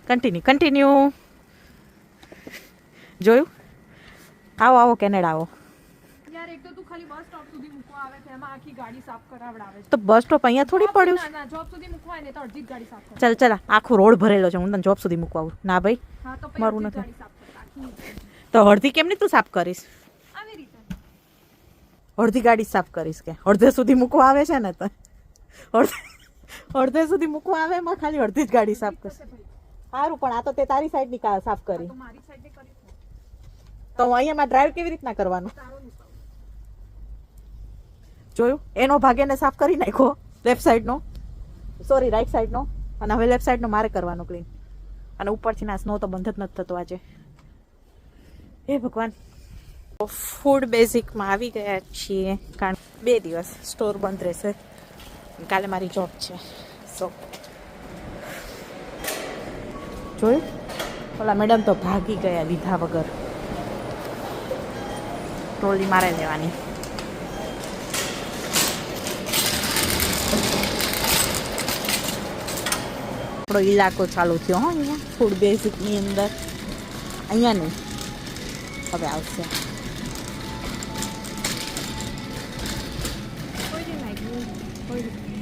Continue જોયું. આવો આવો કેનેડા આવો. યાર એક તો તું ખાલી બસ સ્ટોપ સુધી મૂકવા આવે છે એમાં આખી ગાડી સાફ કરાવડાવે છે. તો બસ સ્ટોપ અહીંયા થોડી પડ્યું છે. ના જોબ સુધી મૂકવા ને તો અડધી ગાડી સાફ કર. ચાલ ચાલ આખો રોડ ભરેલો છે, હું તને જોબ સુધી મૂકવા આવું. ના ભાઈ હા તો મારું પછી નથી. ગાડી સાફ કર આખી. તો અડધી કેમ નહીં તું સાફ કરીશ? આવી રીતે અડધી ગાડી સાફ કરીશ કે અડધે સુધી મૂકવા આવે છે ને? તો અડધે સુધી મૂકવા આવે એમાં ખાલી અડધી જ ગાડી સાફ કરશે. સારું પણ આ તો તે તારી સાઈડની સાફ કરી. તો મારી સાઈડ ને કરી તો અહીંયામાં ડ્રાઈવ કેવી રીતના કરવાનું? તારો નીકળ. જોયું? એનો ભાગ એને સાફ કરી નાખ્યો લેફ્ટ સાઈડનો, સોરી રાઈટ સાઈડનો, અને હવે લેફ્ટ સાઈડનો મારે કરવાનો ક્લીન. અને ઉપરથી ના સ્નો તો બંધ જ નથી થતો આજે. હે ભગવાન. ફૂડ બેઝિકમાં આવી ગયા છીએ કારણ 2 દિવસ સ્ટોર બંધ રહેશે. કાલે મારી જોબ છે. સો જોયું? ઓલા મેડમ તો ભાગી ગયા લીધા વગર. ટ્રોલી મારે લેવાની. આપણો ઇલાકો ચાલુ થયો હો અહીંયા ફૂડ બેઝિકની અંદર. અહીંયા નહીં, હવે આવશે.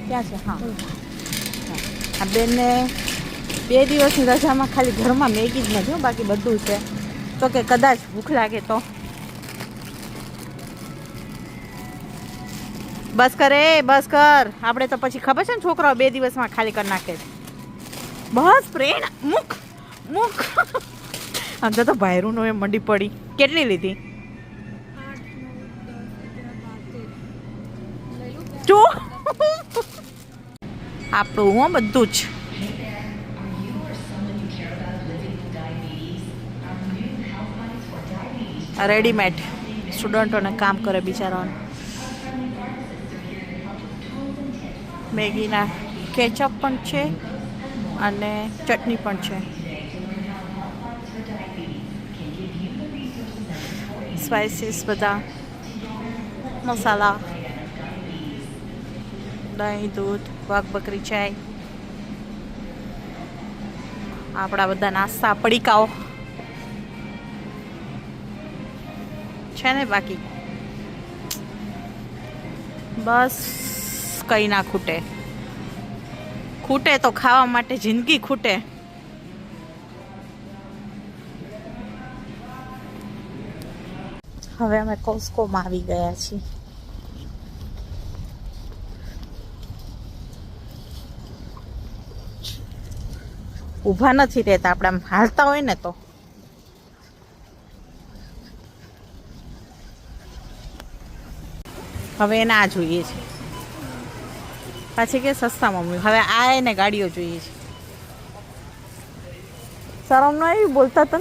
ક્યાં છે? હા આ બેનને 2 દિવસની રજામાં ખાલી ઘરમાં મેગી જ નથી, બાકી બધું છે. તો કે કદાચ ભૂખ લાગે તો બસ કરે, બસ કર. આપણે તો પછી ખબર છે ને છોકરાઓ 2 દિવસમાં ખાલી કરી નાખે છે. બસ પ્રેરણા મુખ મુખ. આમ તો ભાયરું એમ મંડી પડી. કેટલી લીધી? 8 9 10 11 12 13 જો આપણું હું બધું જ. રેડીમેડ સ્ટુડન્ટોને કામ કરે બિચારાઓને. મેગીના કેચઅપ પણ છે અને ચટણી પણ છે. સ્પાઇસીસ બધા મસાલા, દહીં, દૂધ, વાઘ બકરી ચાય, આપણા બધા નાસ્તા પડીકાઓ છે ને. બાકી બસ કંઈ ના ખૂટે. ખૂટે તો ખાવા માટે જિંદગી ખૂટે. હવે અમે કોસ્કોમાં આવી ગયા છીએ. ઊભા નથી રહેતા આપણે, આમ હાલતા હોય ને તો. હવે એને આ જોઈએ છે, પાછી કે સસ્તા મમ્મી. હવે આ એને ગાડીઓ જોઈએ છે. શરમ ન આવી બોલતા તને?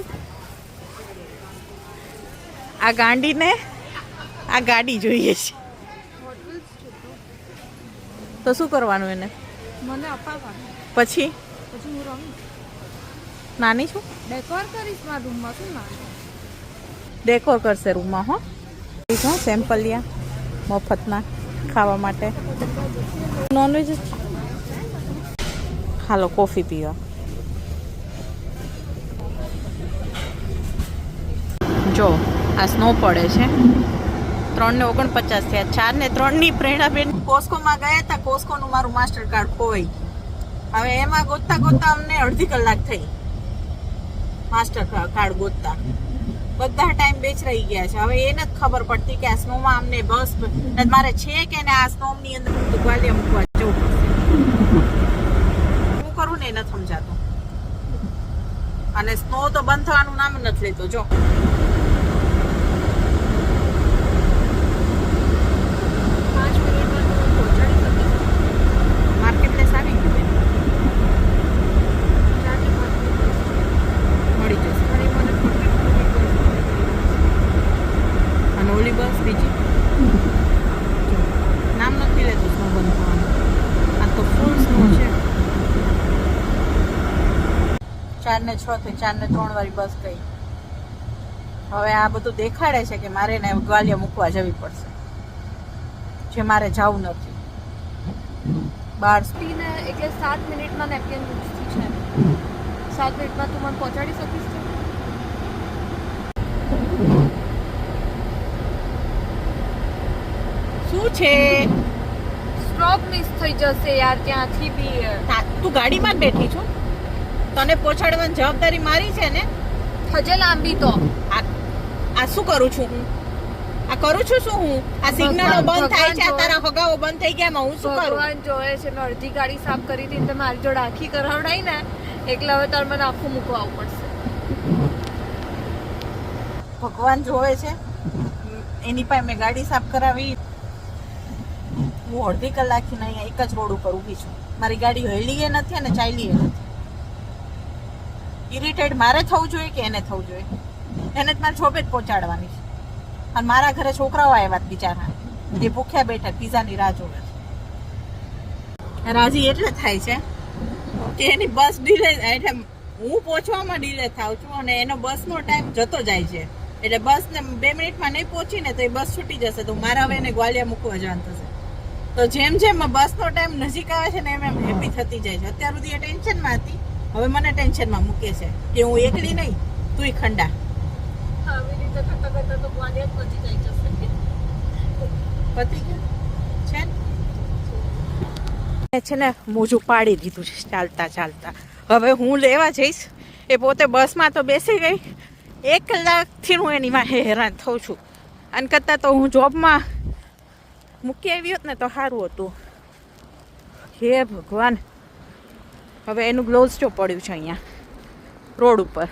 આ ગાંડીને આ ગાડી જોઈએ છે તો શું કરવાનું એને? મને અપાવવાનું. પછી પછી હું રમી નાની છું, ડેકોર કરીશ મારા રૂમમાં. શું ના ડેકોર કરશે રૂમમાં. હો સેમ્પલિયા મફતના ખાવા માટે. નોનવેજ જ. હાલો કોફી પીવા. જો આ સ્નો પડે છે. 3:49 થયા. 4 ને 3 ની પ્રેરણાબેન કોસ્કોમાં ગયા હતા. કોસ્કોનું મારું માસ્ટર કાર્ડ ખોવાઈ. હવે એમાં ગોતતા ગોતતા અમને અડધી કલાક થઈ માસ્ટર કાર્ડ ગોતતા. બધા ટાઈમ બેચરાઈ ગયા છે. હવે એ નથી ખબર પડતી કે આ સ્નોમાં અમને બસ મારે છે કે ને આ સ્નોની અંદર ગ્વાલિયા મૂકવા જવું પડશે. શું કરું ને એ નથી સમજાતું. અને સ્નો તો બંધ થવાનું નામ નથી લેતો. જો માર્કેટપ્લેસ આવી ગયું બેન. મળી જશે. અને ઓલી બસ બીજી નામ નથી લેતું સ્નો બંધ થવાનું. આ તો ફૂલ સ્નો છે. 4 ને 6 થી 4 ને 3 વાળી બસ ગઈ. હવે આ બધું દેખાડે છે કે મારે ને ગ્વાલિયા મૂકવા જવી પડશે, જે મારે જવું નથી. 12 એટલે 7 મિનિટમાં નેપકિન છે. 7 મિનિટમાં તું મને પહોંચાડી શકીશ તો? શું છે? સ્ટોપ મિસ થઈ જશે યાર ત્યાંથી બી. તું ગાડીમાં જ બેઠી છું, તને પહોંચાડવાની જવાબદારી મારી છે ને. હજે લાંબી તો આ શું કરું છું હું? આ કરું છું શું હું? આ સિગ્નલો બંધ થાય છે, આ તારા હગાઓ બંધ થઈ ગયા, હું શું કરું? ભગવાન જોવે છે. મેં અડધી ગાડી સાફ કરી હતી ને મારી જોડે આખી કરાવડાઈ ને, એટલે હવે તારે મને આખું મૂકવા આવવું પડશે. ભગવાન જોવે છે, એની પાસે મેં ગાડી સાફ કરાવી. હું અડધી કલાકથી અહીંયા એક જ રોડ ઉપર ઊભી છું. મારી ગાડી હેલી એ નથી અને ચાલી એ નથી. ઇરિટેટ મારે થવું જોઈએ કે એને થવું જોઈએ? એને જ મારે જોબે જ પહોંચાડવાની છે. અને મારા ઘરે છોકરાઓ આવ્યા બિચારા, જે ભૂખ્યા બેઠા પિઝાની રાહ જોવે. રાજી એટલે થાય છે કે એની બસ ડીલે, એટલે હું પહોંચવામાં ડીલે થાઉં છું અને એનો બસનો ટાઈમ જતો જાય છે. એટલે બસ ને 2 મિનિટમાં નહીં પહોંચી ને તો એ બસ છૂટી જશે, તો મારે હવે એને ગ્વાલિયા મૂકવા જવાનું થશે. તો જેમ જેમ બસનો ટાઈમ નજીક આવે છે ને એમ એમ હેપી થતી જાય છે. અત્યાર સુધી એ ટેન્શનમાં હતી, હવે મને ટેન્શનમાં મૂકે છે કે હું એકલી નહીં, તુંય ખંડા. આવી રીતે કરતા કરતા તો ગ્વાલિયર પહોંચી જાય જશે. પતી ગયું છે ને, મોજું પાડી દીધું છે ચાલતા ચાલતા. હવે હું લેવા જઈશ. એ પોતે બસમાં તો બેસી ગઈ. 1 કલાકથી હું એની માં હેરાન થઉં છું. અને કરતાં તો હું જોબમાં મૂકી આવી હોત ને તો સારું હતું. હે ભગવાન, હવે એનું ગ્લોવ્સ જો પડ્યું છે અહીંયા રોડ ઉપર,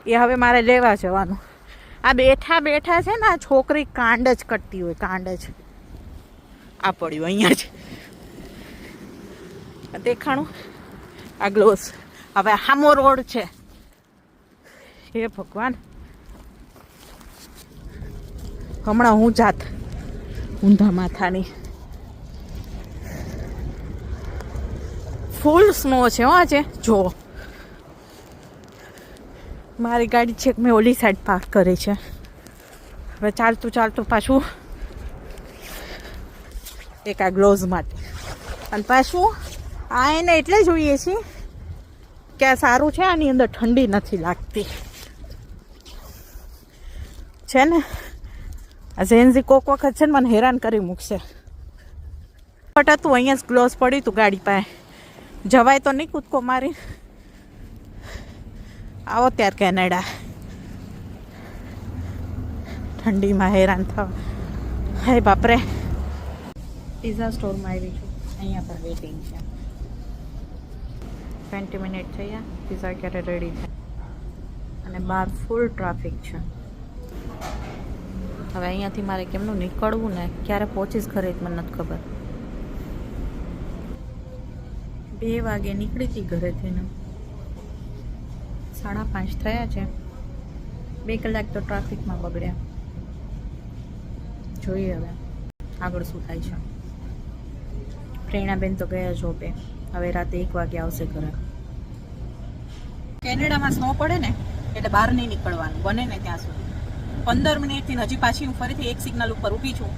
એ હવે મારે લેવા જવાનું. આ બેઠા બેઠા છે ને, આ છોકરી કાંડ જ કરતી હોય, કાંડ જ. આ પડ્યું અહીંયા જ દેખાણું, આ ગ્લોવ્સ. હવે હામો રોડ છે. હે ભગવાન, હમણાં હું જાત ઊંધા માથાની. ફૂલ સ્નો છે હો આજે. જો મારી ગાડી છે મેં ઓલી સાઈડ પાર્ક કરી છે. હવે ચાલતું ચાલતું પાછું એક આ ગ્લોવ્સ માટે, અને પાછું આ એને એટલે જોઈએ છે કે આ સારું છે, આની અંદર ઠંડી નથી લાગતી છે ને. આ ઝેન્ઝી કોક વખત છે ને મને હેરાન કરી મૂકશે. બટ હતું અહીંયા જ ગ્લોવ્સ પડ્યું હતું ગાડી પાસે. જવાય તો નહીં કૂદકો મારી. આવો ત્યાર કેનેડા, ઠંડીમાં હેરાન થવા. હાય બાપરે. પિઝા સ્ટોરમાં આવી છું, અહીંયા પર વેઇટિંગ છે. 20 મિનિટ થયા, પિઝા ક્યારે રેડી થાય. અને બહાર ફૂલ ટ્રાફિક છે. હવે અહીંયાથી મારે કેમનું નીકળવું ને ક્યારે પહોંચીશ ઘરે મને નથી ખબર. 2 વાગે નીકળી હતી ઘરેથી ને 5:30 થયા છે. 2 કલાક તો ટ્રાફિકમાં બગડ્યા. જોઈએ હવે આગળ શું થાય છે. પ્રેરણાબેન તો ગયા જોબે, હવે રાતે 1 વાગે આવશે ઘરે. કેનેડામાં સ્નો પડે ને એટલે બહાર નહીં નીકળવાનું બને ને ત્યાં સુધી. 15 મિનિટથી હજી પાછી હું ફરીથી એક સિગ્નલ ઉપર ઊભી છું.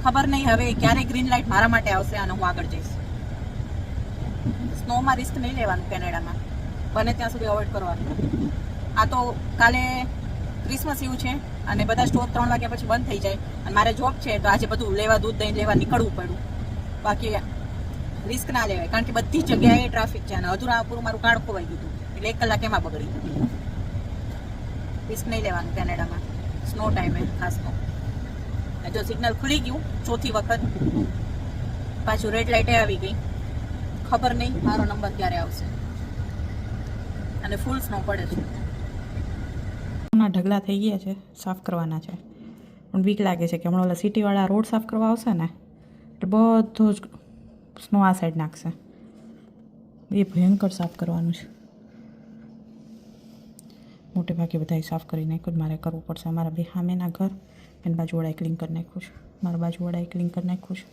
ખબર નહીં હવે ક્યારે ગ્રીન લાઇટ મારા માટે આવશે અને હું આગળ જઈશ. સ્નોમાં રિસ્ક નહીં લેવાનું કેનેડામાં, બને ત્યાં સુધી અવોઇડ કરવાનું. આ તો કાલે ક્રિસમસ ઇવ છે અને બધા સ્ટોર 3 વાગ્યા પછી બંધ થઈ જાય અને મારે જોબ છે, તો આજે બધું લેવા દૂધ દહીં લેવા નીકળવું પડ્યું. બાકી રિસ્ક ના લેવાય, કારણ કે બધી જગ્યાએ ટ્રાફિક છે અને અધૂરા પૂરું મારું કાર્ડ ખોવાઈ ગયું હતું, એટલે 1 કલાક એમાં બગડી. રિસ્ક નહીં લેવાનું કેનેડામાં સ્નો ટાઈમે ખાસ તો. જો સિગ્નલ ખુલી ગયું 4થી વખત, પાછું રેડ લાઇટે આવી ગઈ. ખબર નહીં મારો નંબર ક્યારે આવશે. અને ફૂલ સ્નો પડે છે. ઢગલા થઈ ગયા છે, સાફ કરવાના છે. પણ બીક લાગે છે કે હમણાં ઓલા સિટીવાળા રોડ સાફ કરવા આવશે ને એટલે બધો જ સ્નો આ સાઈડ નાખશે. એ ભયંકર સાફ કરવાનું છે. મોટે ભાગે બધા સાફ કરી નાખ્યું, મારે કરવું પડશે. અમારા બે સામેના ઘર એની બાજુવાળાએ ક્લીન કરી નાખ્યું છે, મારા બાજુવાળાએ ક્લીન કરી નાખ્યું છે.